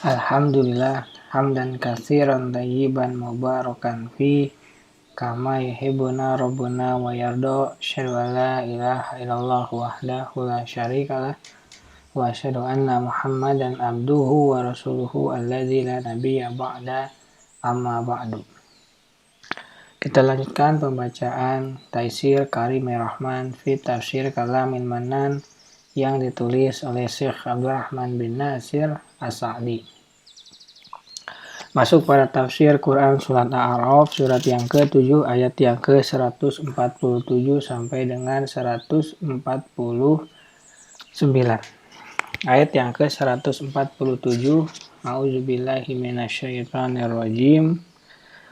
Alhamdulillah hamdan katsiran tayyiban mubarakan fi kama yuhibbuna rabbuna wa yarda. Asyhadu an la ilaha illallah wahdahu la syarikalah wa asyhadu anna Muhammadan abduhu wa rasuluhu alladzi la nabiyya ba'da, amma ba'du. Kita lanjutkan pembacaan Taisir Karimir Rahman fi Tafsir Kalamil Mannan yang ditulis oleh Syekh Abdurrahman bin Nasir As-Sa'di. Masuk pada tafsir Quran surat Al-A'raf, surat yang ke-7 ayat yang ke-147 sampai dengan 149. Ayat yang ke-147, A'udzubillahi minasyaitonirrajim.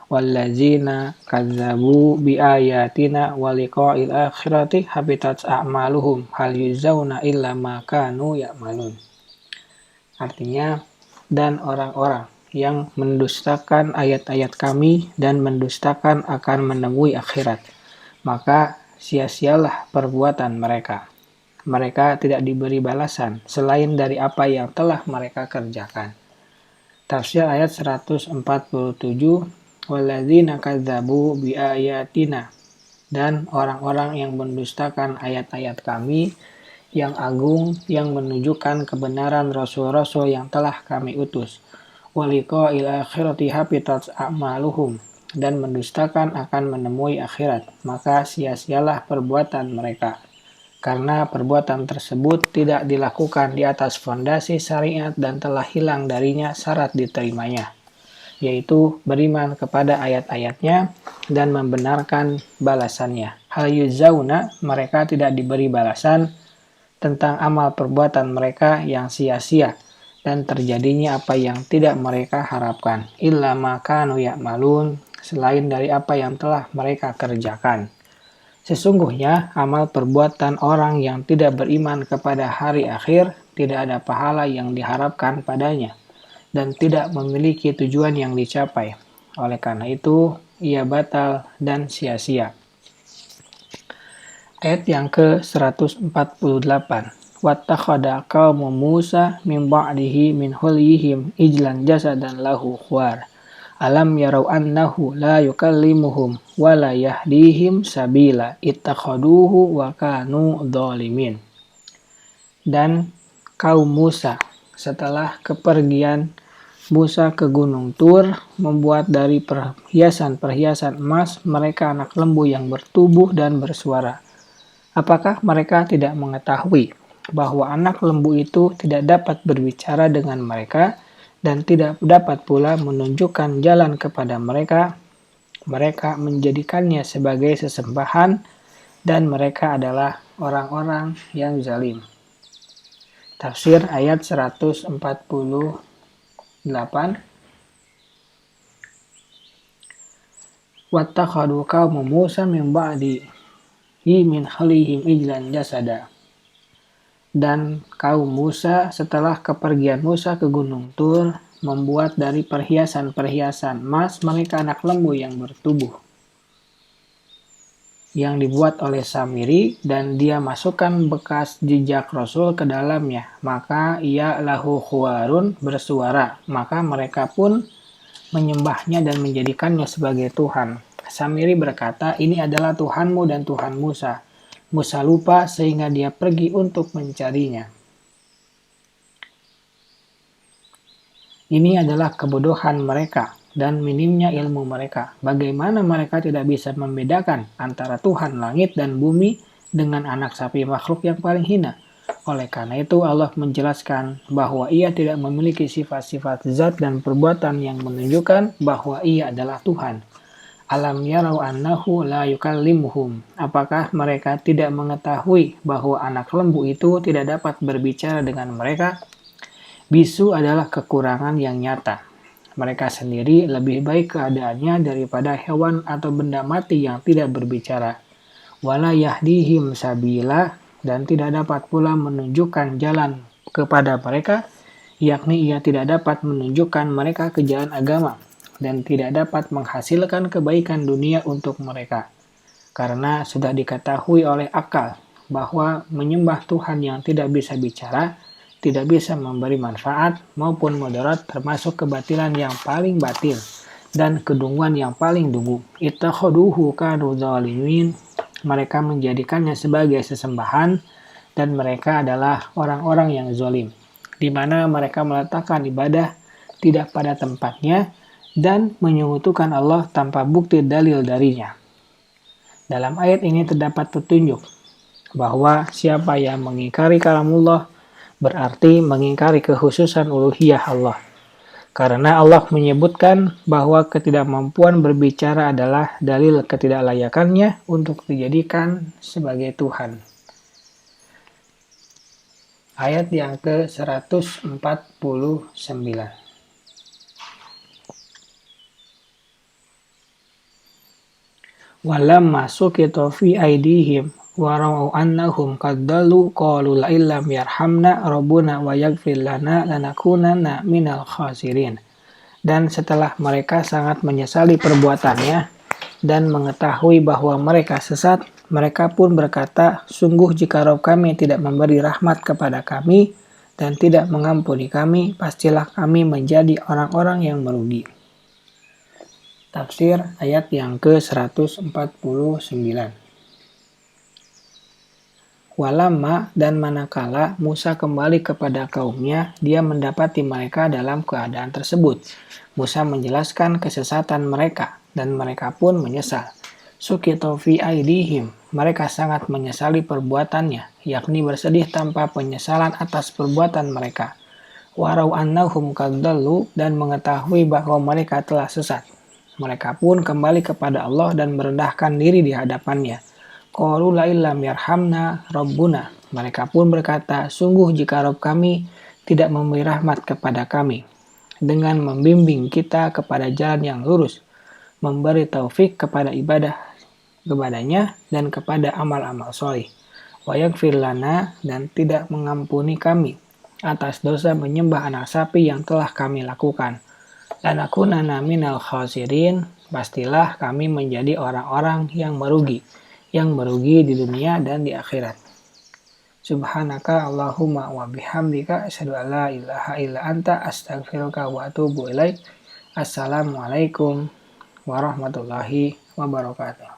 Wallazina kazzabu biayatina wa liqa'il akhirati habitat a'maluhum hal yujzauna illa ma kanu ya'malun. Artinya, dan orang-orang yang mendustakan ayat-ayat kami dan mendustakan akan menemui akhirat, maka sia-sialah perbuatan mereka. Mereka tidak diberi balasan selain dari apa yang telah mereka kerjakan. Tafsir ayat 147, Walladzina kadzabu biayatina, dan orang-orang yang mendustakan ayat-ayat kami yang agung yang menunjukkan kebenaran rasul-rasul yang telah kami utus. Waliqa'il akhirati habitat a'maluhum, dan mendustakan akan menemui akhirat, maka sia-sialah perbuatan mereka. Karena perbuatan tersebut tidak dilakukan di atas fondasi syariat dan telah hilang darinya syarat diterimanya, yaitu beriman kepada ayat-ayatnya dan membenarkan balasannya. Hal yuzauna, mereka tidak diberi balasan tentang amal perbuatan mereka yang sia-sia dan terjadinya apa yang tidak mereka harapkan. Illa ma kanu ya'malun, selain dari apa yang telah mereka kerjakan. Sesungguhnya amal perbuatan orang yang tidak beriman kepada hari akhir tidak ada pahala yang diharapkan padanya dan tidak memiliki tujuan yang dicapai. Oleh karena itu, ia batal dan sia-sia. Ayat yang ke-148. Wattakhadha qaumu Musa min ba'dihi min hulyihim ijlan jasadan lahu khuwar. Alam yarau annahu la yukallimuhum wa la yahdihim sabila ittakhaduhu wa kanu dzalimin. Dan kaum Musa setelah kepergian Musa ke Gunung Tur membuat dari perhiasan-perhiasan emas mereka anak lembu yang bertubuh dan bersuara. Apakah mereka tidak mengetahui bahwa anak lembu itu tidak dapat berbicara dengan mereka dan tidak dapat pula menunjukkan jalan kepada mereka? Mereka menjadikannya sebagai sesembahan dan mereka adalah orang-orang yang zalim. Tafsir ayat 148. Wattakhadhu qaumu Musa min ba'dihi min hulihim ijlan jasada. Dan kaum Musa setelah kepergian Musa ke Gunung Tur membuat dari perhiasan-perhiasan emas mereka anak lembu yang bertubuh yang dibuat oleh Samiri, dan dia masukkan bekas jejak Rasul ke dalamnya, maka ia lahu khuwarun bersuara, maka mereka pun menyembahnya dan menjadikannya sebagai Tuhan. Samiri berkata, ini adalah Tuhanmu dan Tuhan Musa. Musa lupa sehingga dia pergi untuk mencarinya. Ini adalah kebodohan mereka dan minimnya ilmu mereka. Bagaimana mereka tidak bisa membedakan antara Tuhan langit dan bumi dengan anak sapi makhluk yang paling hina? Oleh karena itu Allah menjelaskan bahwa ia tidak memiliki sifat-sifat zat dan perbuatan yang menunjukkan bahwa ia adalah Tuhan. Alam yarau annahu la yukallimuhum. Apakah mereka tidak mengetahui bahwa anak lembu itu tidak dapat berbicara dengan mereka? Bisu adalah kekurangan yang nyata. Mereka sendiri lebih baik keadaannya daripada hewan atau benda mati yang tidak berbicara. Wala yahdihim sabila, dan tidak dapat pula menunjukkan jalan kepada mereka, yakni ia tidak dapat menunjukkan mereka ke jalan agama dan tidak dapat menghasilkan kebaikan dunia untuk mereka. Karena sudah diketahui oleh akal bahwa menyembah Tuhan yang tidak bisa bicara tidak bisa memberi manfaat maupun mudarat, termasuk kebatilan yang paling batil dan kedunguan yang paling dungu. Ittakhaduhu kanu zalimin. Mereka menjadikannya sebagai sesembahan dan mereka adalah orang-orang yang zalim, di mana mereka meletakkan ibadah tidak pada tempatnya dan menyekutukan Allah tanpa bukti dalil darinya. Dalam ayat ini terdapat petunjuk bahwa siapa yang mengingkari kalamullah berarti mengingkari kekhususan uluhiyah Allah. Karena Allah menyebutkan bahwa ketidakmampuan berbicara adalah dalil ketidaklayakannya untuk dijadikan sebagai Tuhan. Ayat yang ke-149. Walamma sukita fi aidihim wa ra'au annahum qad dallu qalu la illam yarhamna rabbuna wa yaghfir lana lanakunanna minal khasirin. Dan setelah mereka sangat menyesali perbuatannya dan mengetahui bahwa mereka sesat, mereka pun berkata, sungguh jika Rabb kami tidak memberi rahmat kepada kami dan tidak mengampuni kami, pastilah kami menjadi orang-orang yang merugi. Tafsir ayat yang ke-149. Walamma, dan manakala Musa kembali kepada kaumnya, dia mendapati mereka dalam keadaan tersebut. Musa menjelaskan kesesatan mereka, dan mereka pun menyesal. Sukito fi aidihim, mereka sangat menyesali perbuatannya, yakni bersedih tanpa penyesalan atas perbuatan mereka. Warau annahum kaddalu, dan mengetahui bahwa mereka telah sesat. Mereka pun kembali kepada Allah dan merendahkan diri di hadapannya. Qalu la illam yarhamna rabbuna. Mereka pun berkata, sungguh jika Rabb kami tidak memberi rahmat kepada kami dengan membimbing kita kepada jalan yang lurus, memberi taufik kepada ibadah kepadanya dan kepada amal-amal soleh. Wa yaghfir lana, dan tidak mengampuni kami atas dosa menyembah anak sapi yang telah kami lakukan. Lanakunanna minal khasirin, pastilah kami menjadi orang-orang yang merugi di dunia dan di akhirat. Subhanaka Allahumma wa bihamdika asyhadu an la ilaha illa anta astaghfiruka wa atubu ilaik. Assalamualaikum warahmatullahi wabarakatuh.